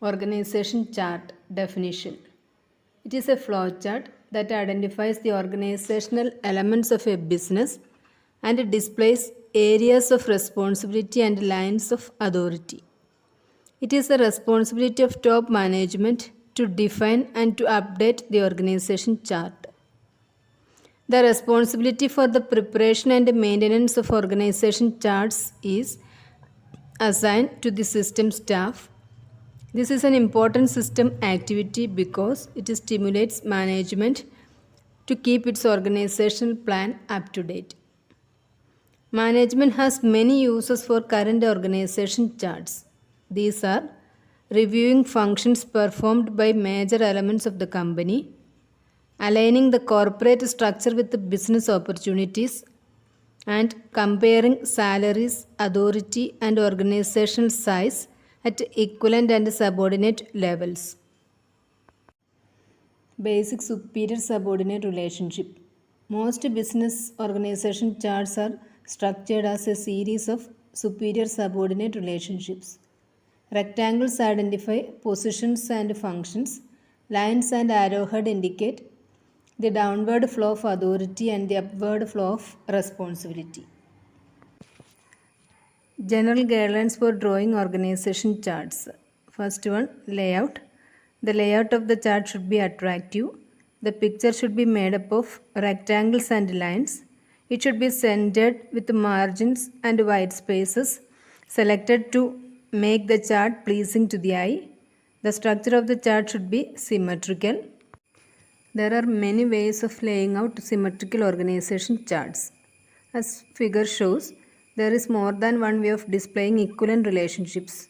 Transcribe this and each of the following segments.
Organization chart definition. It is a flowchart that identifies the organizational elements of a business and displays areas of responsibility and lines of authority. It is the responsibility of top management to define and to update the organization chart. The responsibility for the preparation and maintenance of organization charts is assigned to the system staff. This is an important system activity because it stimulates management to keep its organizational plan up to date. Management has many uses for current organization charts. These are reviewing functions performed by major elements of the company, aligning the corporate structure with the business opportunities, and comparing salaries, authority, and organizational size at equivalent and subordinate levels. Basic superior subordinate relationship. Most business organization charts are structured as a series of superior subordinate relationships. Rectangles identify positions and functions. Lines and arrowhead indicate the downward flow of authority and the upward flow of responsibility. General guidelines for drawing organization charts. First one, layout. The layout of the chart should be attractive. The picture should be made up of rectangles and lines. It should be centered with margins and white spaces selected to make the chart pleasing to the eye. The structure of the chart should be symmetrical. There are many ways of laying out symmetrical organization charts. As figure shows, there is more than one way of displaying equivalent relationships.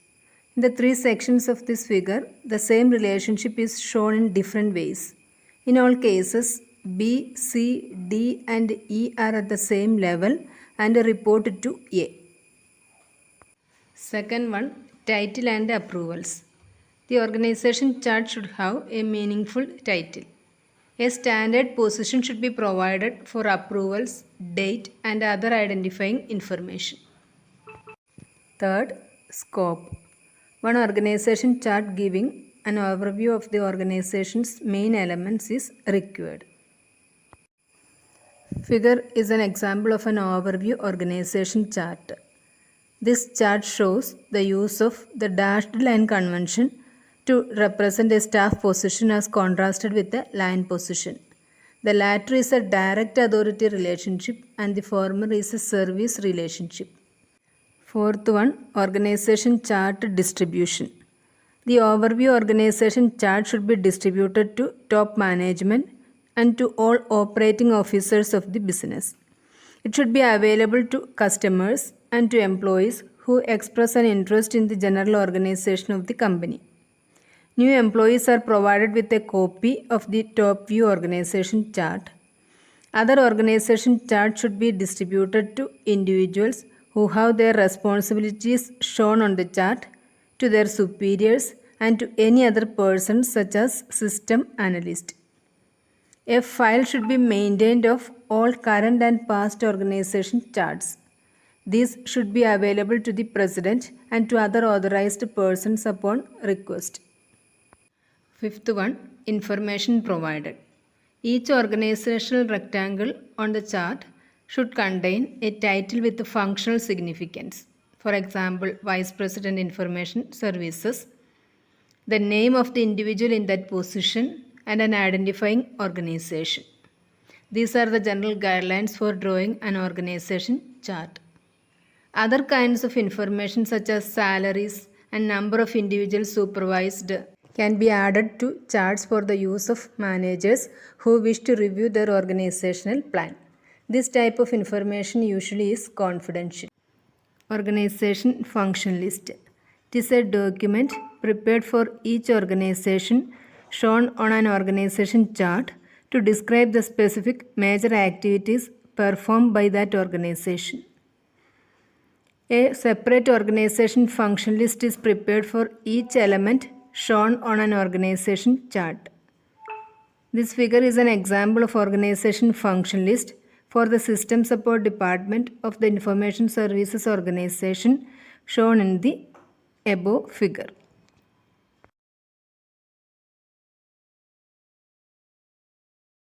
In the three sections of this figure, the same relationship is shown in different ways. In all cases, B, C, D and E are at the same level and are reported to A. Second one, title and approvals. The organization chart should have a meaningful title. A standard position should be provided for approvals, date, and other identifying information. Third, scope. One organization chart giving an overview of the organization's main elements is required. Figure is an example of an overview organization chart. This chart shows the use of the dashed line convention to represent a staff position as contrasted with the line position. The latter is a direct authority relationship and the former is a service relationship. Fourth one, organization chart distribution. The overview organization chart should be distributed to top management and to all operating officers of the business. It should be available to customers and to employees who express an interest in the general organization of the company. New employees are provided with a copy of the top view organization chart. Other organization charts should be distributed to individuals who have their responsibilities shown on the chart, to their superiors, and to any other person such as system analyst. A file should be maintained of all current and past organization charts. These should be available to the president and to other authorized persons upon request. Fifth one, information provided. Each organizational rectangle on the chart should contain a title with functional significance. For example, Vice President Information Services, the name of the individual in that position, and an identifying organization. These are the general guidelines for drawing an organization chart. Other kinds of information such as salaries and number of individuals supervised can be added to charts for the use of managers who wish to review their organizational plan. This type of information usually is confidential. Organization function list. It is a document prepared for each organization shown on an organization chart to describe the specific major activities performed by that organization. A separate organization function list is prepared for each element shown on an organization chart. This figure is an example of organization function list for the System Support Department of the Information Services Organization shown in the above figure.